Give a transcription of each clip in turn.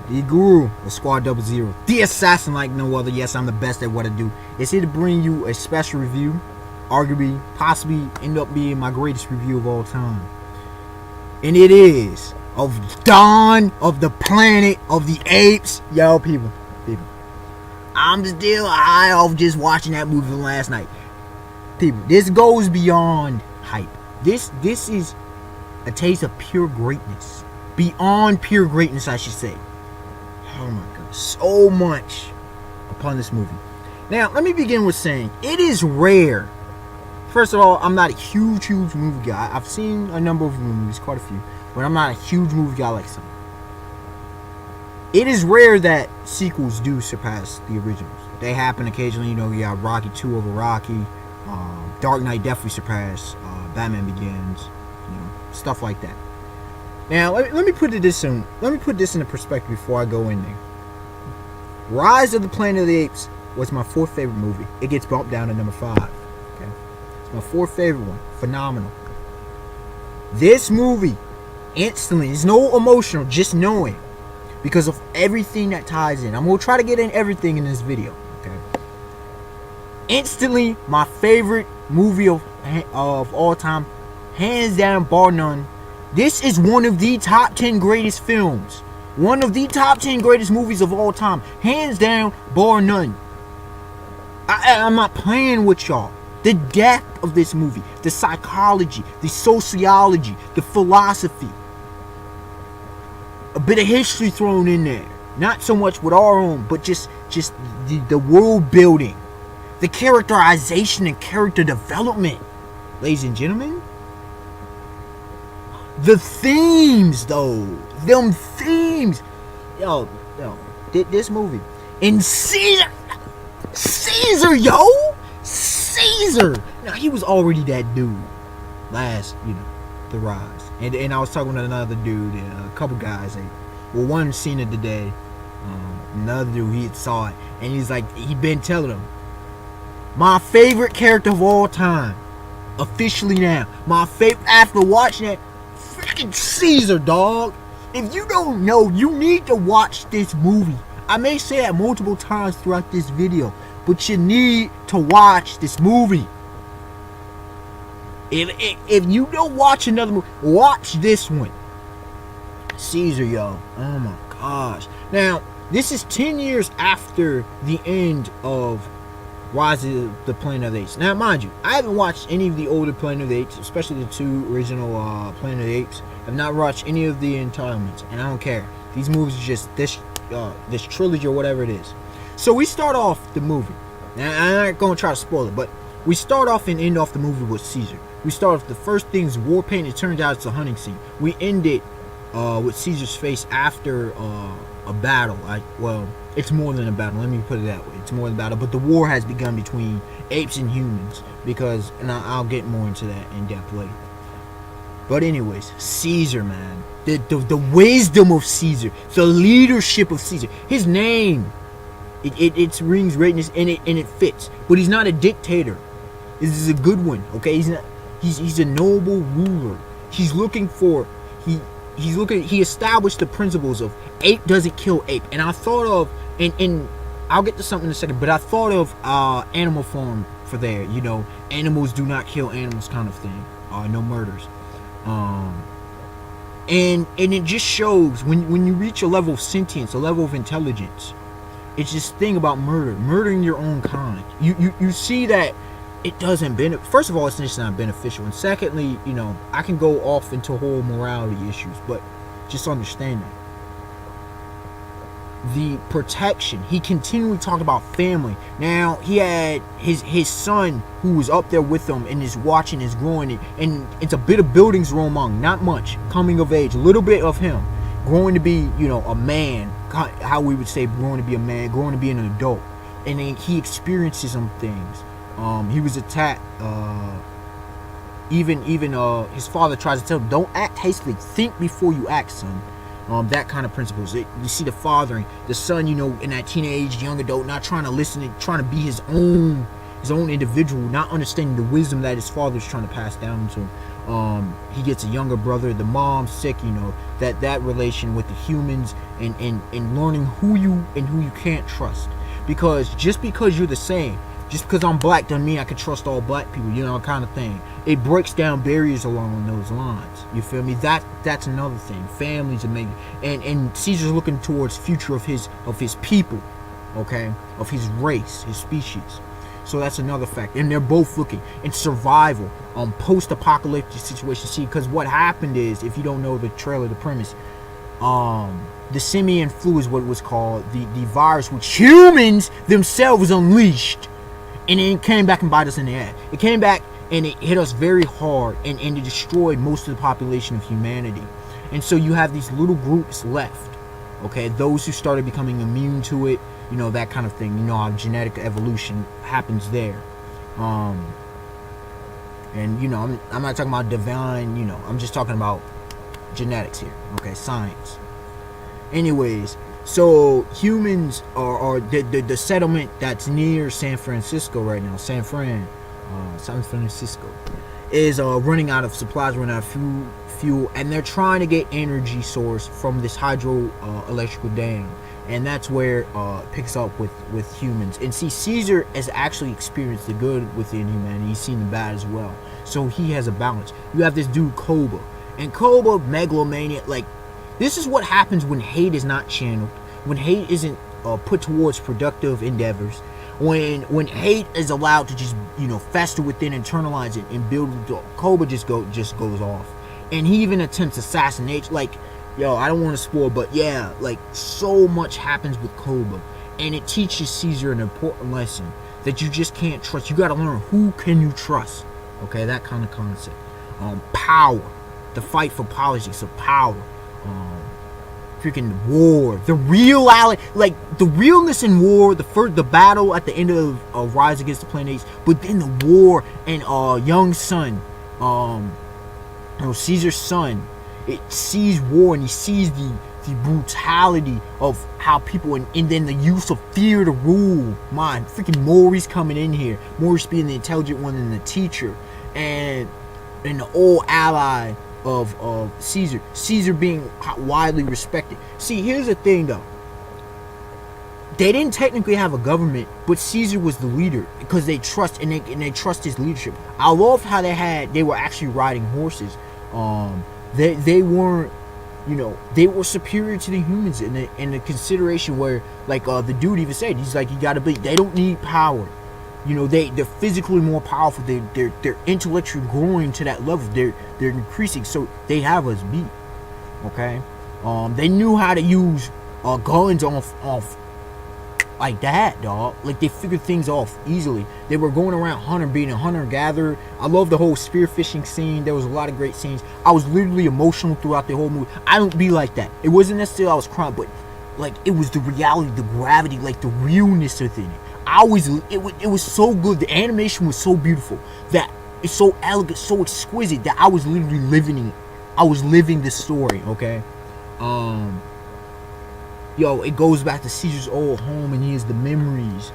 The guru of Squad 00. The assassin like no other. Yes, I'm the best at what I do. It's here to bring you a special review. Arguably, possibly end up being my greatest review of all time. And it is of Dawn of the Planet of the Apes. Yo, people. I'm still high off just watching that movie from last night. People, this goes beyond hype. This is a taste of pure greatness. Beyond pure greatness, I should say. Oh my god, so much upon this movie. Now, let me begin with saying, it is rare. First of all, I'm not a huge movie guy. I've seen a number of movies, quite a few, but I'm not a huge movie guy like some. It is rare that sequels do surpass the originals. They happen occasionally, you got Rocky 2 over Rocky. Dark Knight definitely surpassed Batman Begins. Stuff like that. Now, let me put this in a perspective before I go in there. Rise of the Planet of the Apes was my fourth favorite movie. It gets bumped down to number 5. Okay, it's my fourth favorite one. Phenomenal. This movie, instantly, there's no emotional, just knowing, because of everything that ties in. I'm gonna try to get in everything in this video. Okay. Instantly, my favorite movie of all time, hands down, bar none. This is one of the top 10 greatest films. One of the top 10 greatest movies of all time. Hands down, bar none. I'm not playing with y'all. The depth of this movie, the psychology, the sociology, the philosophy. A bit of history thrown in there. Not so much with our own, but just the world building. The characterization and character development. Ladies and gentlemen. The themes, though. Them themes. Yo, this movie. And Caesar, yo. Caesar. Now, he was already that dude. Last, The Rise. And I was talking to another dude, and a couple guys. One seen it today. Another dude, he saw it. And he's like, he'd been telling him. My favorite character of all time. Officially now. My favorite, after watching that, freaking Caesar, dog. If you don't know, you need to watch this movie. I may say that multiple times throughout this video, but you need to watch this movie. If you don't watch another movie, watch this one. Caesar, yo. Oh my gosh. Now, this is 10 years after the end of Rise of the Planet of the Apes. Now, mind you, I haven't watched any of the older Planet of the Apes, especially the 2 original Planet of the Apes. I've not watched any of the entitlements, and I don't care. These movies are just this trilogy or whatever it is. So we start off the movie. Now, I'm not going to try to spoil it, but we start off and end off the movie with Caesar. We start off, the first thing is war paint. It turns out it's a hunting scene. We end it with Caesar's face after a battle. Well, it's more than a battle. Let me put it that way. It's more than a battle. But the war has begun between apes and humans. Because, and I'll get more into that in depth later. But anyways, Caesar, man. The wisdom of Caesar. The leadership of Caesar. His name. It rings greatness and it fits. But he's not a dictator. This is a good one. Okay? He's a noble ruler. He's looking for... He established the principles of ape doesn't kill ape. And I thought of, and I'll get to something in a second, but I thought of Animal Farm for there, animals do not kill animals kind of thing. No murders. And it just shows when you reach a level of sentience, a level of intelligence, it's this thing about murdering your own kind. You see that it doesn't benefit. First of all, it's just not beneficial, and secondly, I can go off into whole morality issues, but just understand that the protection. He continually talked about family. Now he had his son who was up there with him and is watching, is growing, and it's a bit of buildings Romang, not much, coming of age, a little bit of him growing to be a man, how we would say growing to be a man, growing to be an adult, and then he experiences some things. He was attacked. Even his father tries to tell him, don't act hastily. Think before you act, son. That kind of principles. You see the fathering, the son, in that teenage, young adult, not trying to listen, trying to be his own individual, not understanding the wisdom that his father is trying to pass down to him. He gets a younger brother. The mom's sick. That relation with the humans, and learning who you can't trust, because just because you're the same, just because I'm black doesn't mean I can trust all black people, kind of thing. It breaks down barriers along those lines. You feel me? That's another thing. Families are making, and Caesar's looking towards future of his people, okay, of his race, his species. So that's another fact. And they're both looking in survival, post-apocalyptic situation. See, because what happened is, if you don't know the trailer, the premise, the simian flu is what it was called, the virus which humans themselves unleashed, and it came back and bite us in the ass. It came back and it hit us very hard, and it destroyed most of the population of humanity. And so you have these little groups left, okay, those who started becoming immune to it, that kind of thing. How genetic evolution happens there. And I'm not talking about divine, I'm just talking about genetics here, okay, science. Anyways, so humans are the settlement that's near San Francisco right now, San Francisco, is running out of supplies, running out of fuel, and they're trying to get energy source from this hydro electrical dam. And that's where it picks up with humans. And see, Caesar has actually experienced the good within humanity. He's seen the bad as well. So he has a balance. You have this dude, Koba. And Koba, megalomania, like, this is what happens when hate is not channeled. When hate isn't put towards productive endeavors. When hate is allowed to just, fester within, internalize it, and build, Koba just goes off. And he even attempts assassination, like, I don't want to spoil, but yeah, like, so much happens with Koba, and it teaches Caesar an important lesson that you just can't trust. You got to learn who can you trust, okay, that kind of concept. Power, the fight for politics of power, freaking war, the realness in war, the battle at the end of Rise Against the Planet Apes, but then the war and young son, Caesar's son. It sees war, and he sees the brutality of how people, and then the use of fear to rule. Freaking Maurice coming in here. Maurice being the intelligent one and the teacher, and the old ally of Caesar. Caesar being widely respected. See, here's the thing though. They didn't technically have a government, but Caesar was the leader because they trust and they trust his leadership. I love how they were actually riding horses. They weren't, they were superior to the humans in the consideration where, like, the dude even said, he's like, they don't need power. They're physically more powerful. They're intellectually growing to that level. They're increasing, so they have us beat. Okay, they knew how to use guns off like that, dog. Like, they figured things off easily. They were going around being a hunter-gatherer. I love the whole spearfishing scene. There was a lot of great scenes. I was literally emotional throughout the whole movie. I don't be like that. It wasn't necessarily I was crying, but, like, it was the reality, the gravity, like, the realness within it. It was so good. The animation was so beautiful, that it's so elegant, so exquisite, that I was literally living it. I was living this story, okay? It goes back to Caesar's old home, and he has the memories.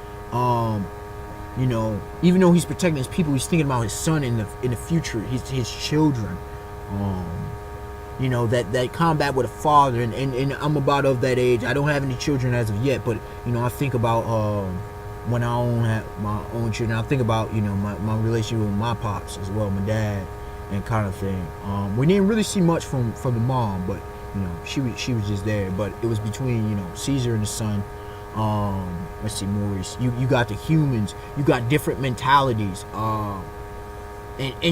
Even though he's protecting his people, he's thinking about his son in the future, his children. That combat with a father, and I'm about of that age. I don't have any children as of yet, but I think about when I have my own children. I think about my relationship with my pops as well, my dad, and kind of thing. We didn't really see much from the mom, but she was just there. But it was between Caesar and the son. Let's see, Maurice. You got the humans. You got different mentalities. And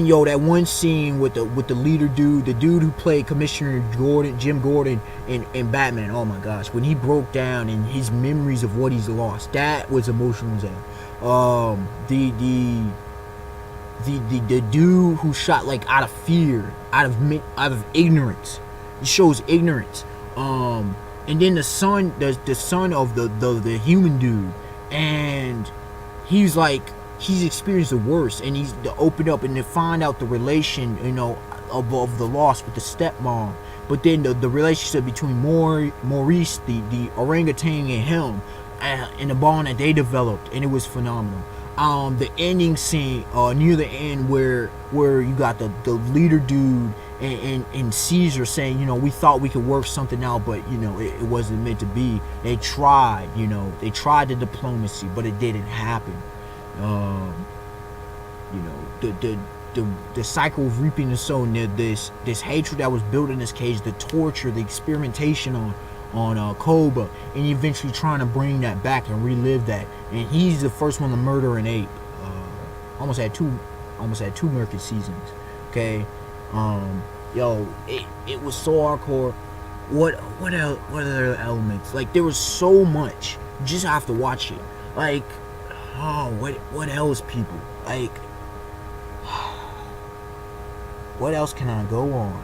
that one scene with the leader dude, the dude who played Commissioner Jim Gordon in Batman. Oh my gosh, when he broke down and his memories of what he's lost, that was emotional as hell. The dude who shot, like, out of fear, out of ignorance. It shows ignorance. And then the son of the human dude, and he's like, he's experienced the worst, and he's to open up and to find out the relation, of the loss with the stepmom. But then the relationship between Maurice, the orangutan, and him, and the bond that they developed, and it was phenomenal. the ending scene, near the end, where you got the leader dude and Caesar saying, we thought we could work something out, but it wasn't meant to be. They tried, they tried the diplomacy, but it didn't happen. The cycle of reaping and sowing, this hatred that was built in this cage, the torture, the experimentation on Koba, and eventually trying to bring that back and relive that. And he's the first one to murder an ape. Almost had two murky seasons. Okay, it was so hardcore. What other elements? Like, there was so much. You just have to watch it. Like, what else, people? Like, what else can I go on?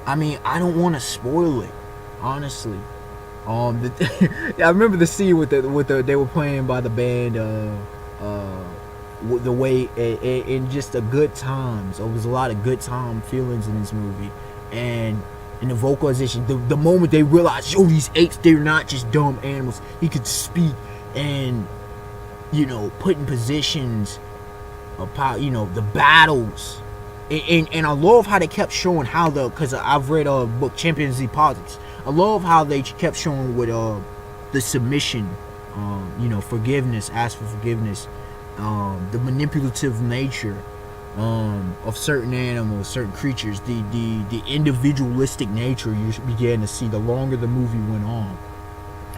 I mean, I don't want to spoil it, honestly. I remember the scene with the they were playing by the band, the way and just the good times. There was a lot of good time feelings in this movie, and in the vocalization, the moment they realized, these apes, they're not just dumb animals. He could speak and put in positions of power. The battles. And I love how they kept showing how because I've read a book, Champions of Politics. I love how they kept showing with the submission, forgiveness, ask for forgiveness, the manipulative nature of certain animals, certain creatures, the individualistic nature you began to see the longer the movie went on.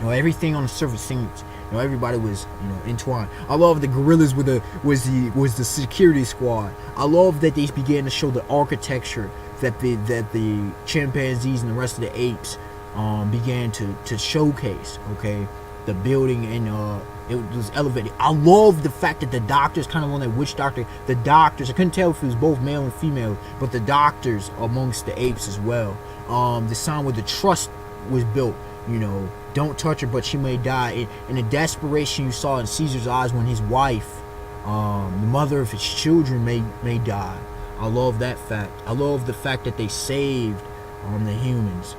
Everything on the surface seems, everybody was, entwined. I love the gorillas was the security squad. I love that they began to show the architecture that the chimpanzees and the rest of the apes began to showcase. Okay, the building, and it was elevated. I love the fact that the doctors, kind of on that witch doctor, the doctors, I couldn't tell if it was both male and female, but the doctors amongst the apes as well. The sign where the trust was built, don't touch her, but she may die. And the desperation you saw in Caesar's eyes when his wife, the mother of his children, may die. I love that fact. I love the fact that they saved the humans.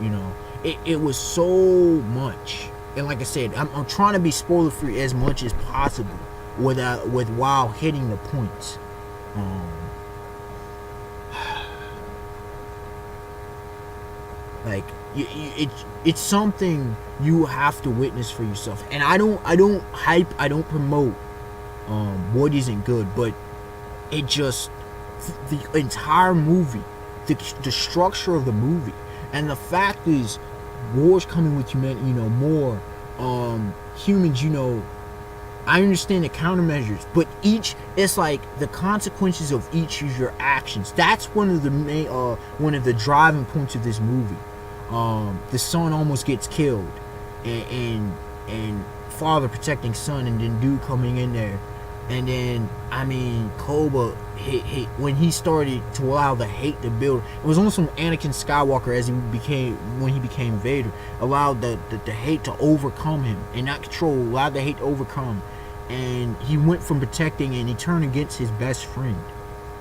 It was so much. And like I said, I'm trying to be spoiler free as much as possible while hitting the points. Like, it's something you have to witness for yourself. And I don't hype, I don't promote what isn't good, but it just, the entire movie, the structure of the movie, and the fact is, war's coming with humanity, more humans, I understand the countermeasures, but it's like the consequences of each of your actions. That's one of the main, one of the driving points of this movie. The son almost gets killed, and father protecting son, and then dude coming in there, and then Koba when he started to allow the hate to build. It was almost from Anakin Skywalker when he became Vader, allowed the hate to overcome him, and not control, allowed the hate to overcome, and he went from protecting, and he turned against his best friend,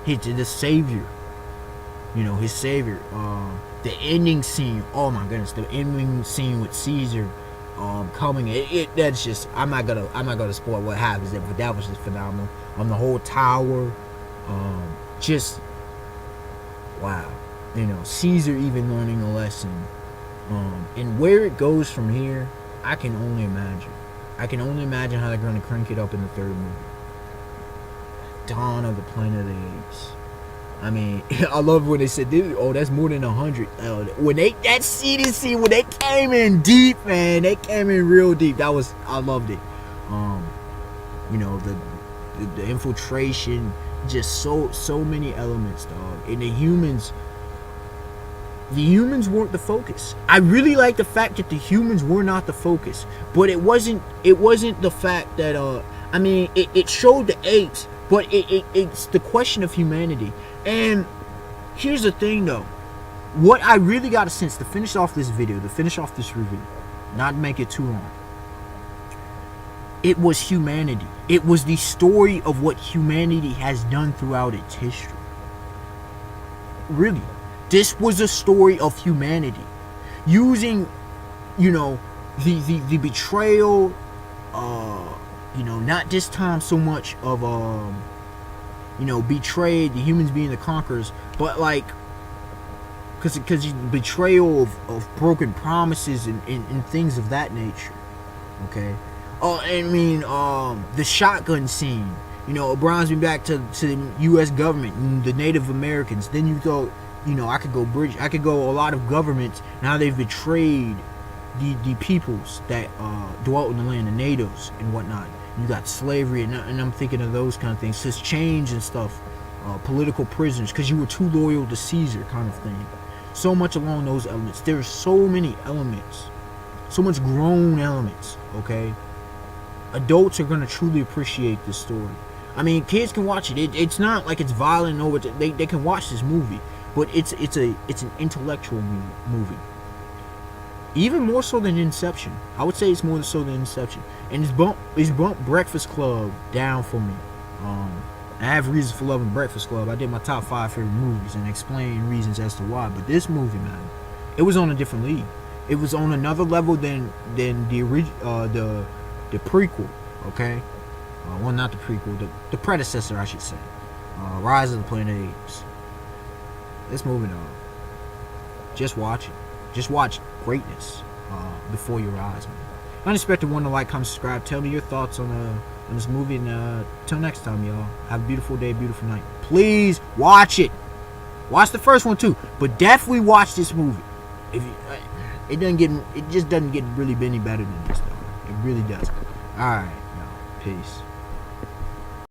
the savior, his savior. The ending scene, oh my goodness, the ending scene with Caesar coming, that's just, I'm not gonna spoil what happens there, but that was just phenomenal. The whole tower, just wow. Caesar even learning a lesson, and where it goes from here, I can only imagine how they're going to crank it up in the third movie, Dawn of the Planet of the Apes. I love when they said, that's more than 100. When that scene, when they came in deep, man, they came in real deep. I loved it. The infiltration, just so many elements, dog. And the humans weren't the focus. I really like the fact that the humans were not the focus, but it wasn't the fact that it showed the apes, but it's the question of humanity. And here's the thing, though. What I really got a sense, to finish off this review, not to make it too long, it was humanity. It was the story of what humanity has done throughout its history. Really. This was a story of humanity. Using, the betrayal, not this time so much of betrayed, the humans being the conquerors, but like because betrayal of broken promises and things of that nature. Okay. Oh, I mean, the shotgun scene. It brings me back to the U.S. government and the Native Americans. Then you go, I could go British. I could go a lot of governments. Now they've betrayed the peoples that dwelt in the land, the natives and whatnot. You got slavery, and I'm thinking of those kind of things. Just change and stuff. Political prisoners, because you were too loyal to Caesar, kind of thing. So much along those elements. There's so many elements. So much grown elements, okay? Adults are going to truly appreciate this story. I mean, kids can watch it. It's not like it's violent over. They can watch this movie, but it's an intellectual movie. Even more so than Inception. I would say it's more so than Inception. And it's bumped Breakfast Club down for me. I have reasons for loving Breakfast Club. I did my top 5 favorite movies and explained reasons as to why. But this movie, man, it was on a different league. It was on another level than the original, the prequel. Okay, well, not the prequel, the predecessor, I should say. Rise of the Planet of the Apes. This movie, though, just watch it. Just watch greatness before your eyes, man. Unexpected one to like, comment, subscribe. Tell me your thoughts on this movie, and till next time, y'all. Have a beautiful day, beautiful night. Please watch it. Watch the first one too, but definitely watch this movie. If you, it just doesn't get really any better than this, though. It really does. All right, y'all. Peace.